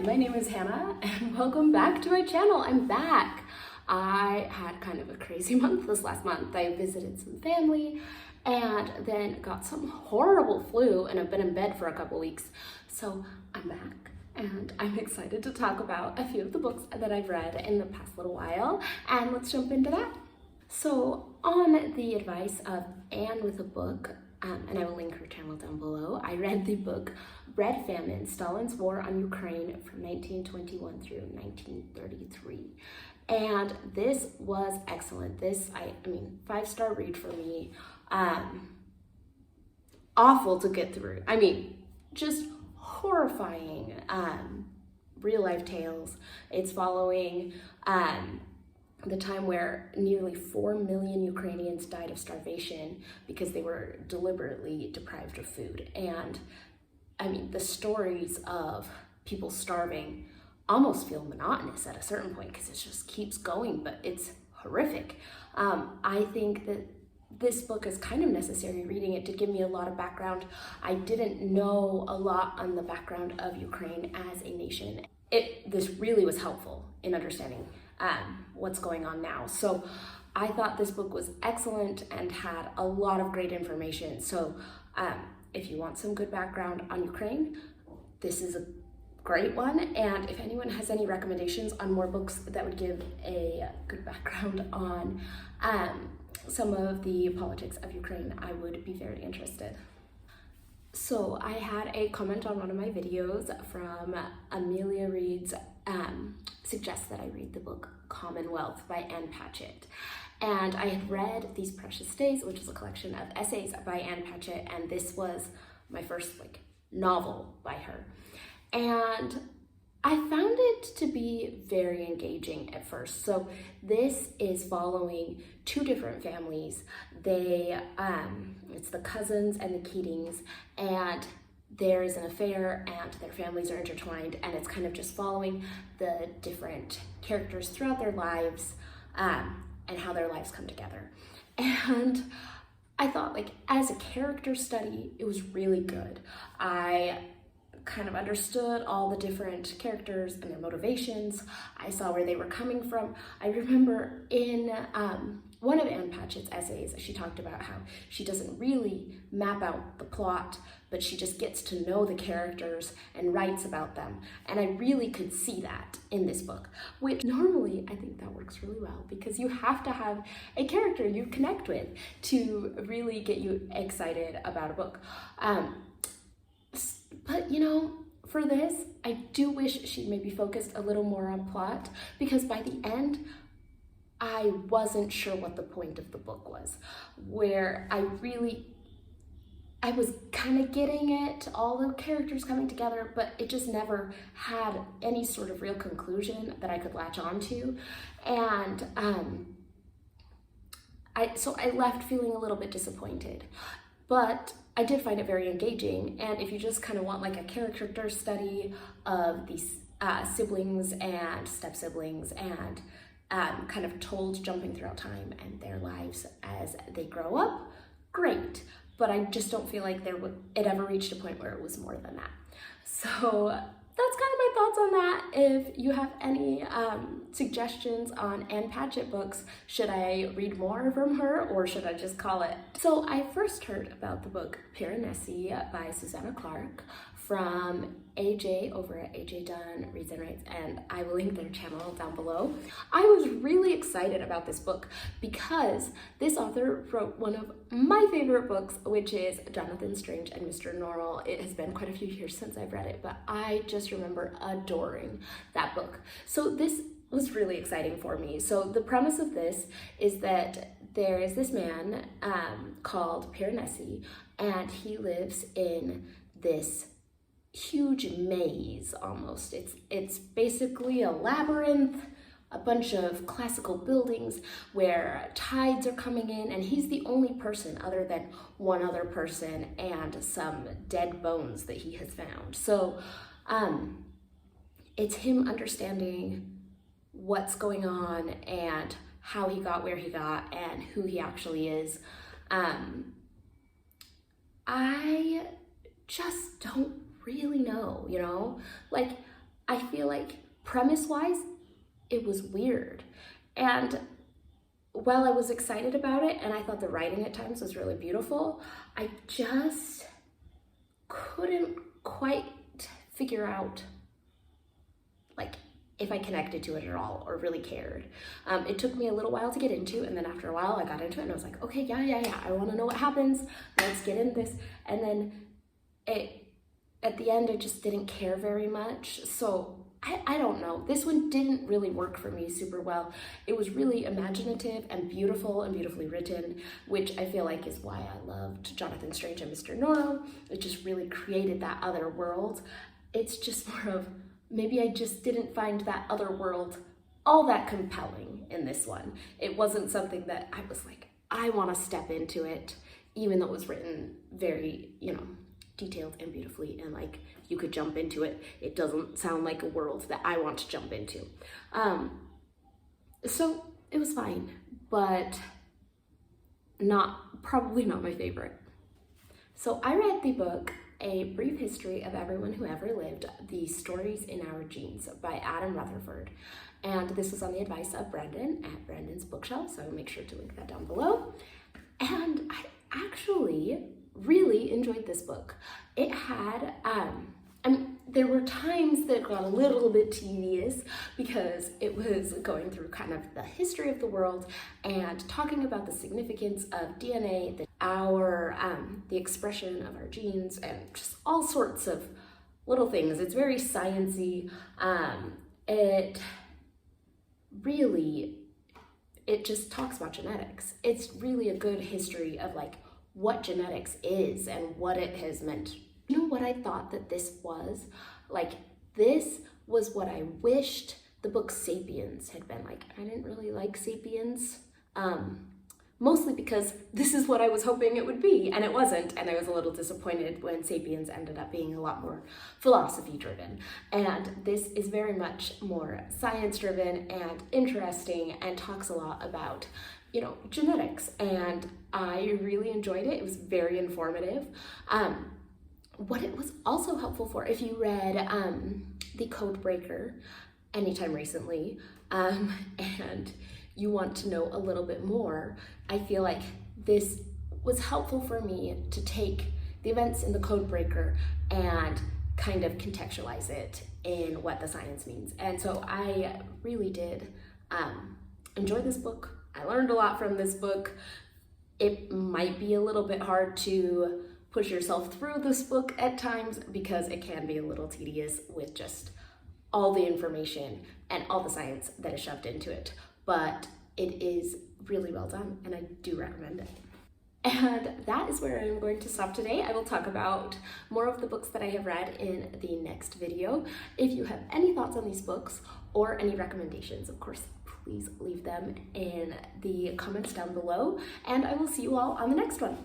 my name is Hannah and welcome back to my channel. I'm back. I had kind of a crazy month this last month. I visited some family and then got some horrible flu and I've been in bed for a couple weeks. So I'm back and I'm excited to talk about a few of the books that I've read in the past little while, and let's jump into that. So on the advice of Anne with a book, and I will link her channel down below, I read the book Bread Famine, Stalin's War on Ukraine from 1921 through 1933. And this was excellent. This, I mean, 5-star read for me. Awful to get through. I mean, just horrifying real life tales. It's following the time where nearly 4 million Ukrainians died of starvation because they were deliberately deprived of food. And I mean, the stories of people starving almost feel monotonous at a certain point because it just keeps going, but it's horrific. I think that this book is kind of necessary reading. It did give me a lot of background. I didn't know a lot on the background of Ukraine as a nation. This really was helpful in understanding what's going on now. So I thought this book was excellent and had a lot of great information. So if you want some good background on Ukraine, this is a great one. And if anyone has any recommendations on more books that would give a good background on some of the politics of Ukraine, I would be very interested. So I had a comment on one of my videos from Amelia Reed's suggests that I read the book Commonwealth by Ann Patchett. And I had read These Precious Days, which is a collection of essays by Ann Patchett, and this was my first novel by her. And I found it to be very engaging at first. So this is following two different families. It's the cousins and the Keatings, and there is an affair and their families are intertwined, and it's kind of just following the different characters throughout their lives and how their lives come together. And I thought, as a character study, it was really good. I kind of understood all the different characters and their motivations. I saw where they were coming from. I remember in one of Ann Patchett's essays, she talked about how she doesn't really map out the plot, but she just gets to know the characters and writes about them. And I really could see that in this book, which normally I think that works really well because you have to have a character you connect with to really get you excited about a book. But for this, I do wish she maybe focused a little more on plot, because by the end, I wasn't sure what the point of the book was, where I was kind of getting it, all the characters coming together, but it just never had any sort of real conclusion that I could latch onto. And so I left feeling a little bit disappointed, but I did find it very engaging. And if you just kind of want a character study of these siblings and step-siblings and kind of told jumping throughout time and their lives as they grow up, great. But I just don't feel like it ever reached a point where it was more than that. So that's kind of my thoughts on that. If you have any suggestions on Ann Patchett books, should I read more from her or should I just call it? So I first heard about the book Piranesi by Susanna Clark from AJ over at AJ Dunn Reads and Writes, and I will link their channel down below. I was really excited about this book because this author wrote one of my favorite books, which is Jonathan Strange and Mr. Norrell. It has been quite a few years since I've read it, but I just remember adoring that book. So this was really exciting for me. So the premise of this is that there is this man called Piranesi, and he lives in this huge maze almost. It's basically a labyrinth, a bunch of classical buildings where tides are coming in, and he's the only person other than one other person and some dead bones that he has found. So it's him understanding what's going on and how he got where he got and who he actually is. I just don't really know, I feel like premise-wise, it was weird. And while I was excited about it and I thought the writing at times was really beautiful, I just couldn't quite figure out like if I connected to it at all or really cared. It took me a little while to get into, and then after a while I got into it and I was like, okay, yeah, I want to know what happens. Let's get into this. And then at the end, I just didn't care very much. So I don't know. This one didn't really work for me super well. It was really imaginative and beautiful and beautifully written, which I feel like is why I loved Jonathan Strange and Mr. Norrell. It just really created that other world. It's just more of, maybe I just didn't find that other world all that compelling in this one. It wasn't something that I was like, I want to step into it, even though it was written very, detailed and beautifully, and like you could jump into it. It doesn't sound like a world that I want to jump into. So it was fine, but probably not my favorite. So I read the book A Brief History of Everyone Who Ever Lived, The Stories in Our Genes by Adam Rutherford. And this was on the advice of Brendan at Brendan's Bookshelf, so I will make sure to link that down below. And I actually really enjoyed this book. It had, there were times that got a little bit tedious because it was going through kind of the history of the world and talking about the significance of DNA, the expression of our genes, and just all sorts of little things. It's very sciencey. It just talks about genetics. It's really a good history of like what genetics is and what it has meant. You know what I thought that this was? Like, this was what I wished the book Sapiens had been like. I didn't really like Sapiens, mostly because this is what I was hoping it would be, and it wasn't, and I was a little disappointed when Sapiens ended up being a lot more philosophy-driven. And this is very much more science-driven and interesting and talks a lot about genetics, and I really enjoyed it. It was very informative. What it was also helpful for, if you read The Codebreaker anytime recently, and you want to know a little bit more, I feel like this was helpful for me to take the events in The Codebreaker and kind of contextualize it in what the science means. And so I really did enjoy this book. I learned a lot from this book. It might be a little bit hard to push yourself through this book at times because it can be a little tedious with just all the information and all the science that is shoved into it. But it is really well done, and I do recommend it. And that is where I'm going to stop today. I will talk about more of the books that I have read in the next video. If you have any thoughts on these books or any recommendations, of course, please leave them in the comments down below, and I will see you all on the next one.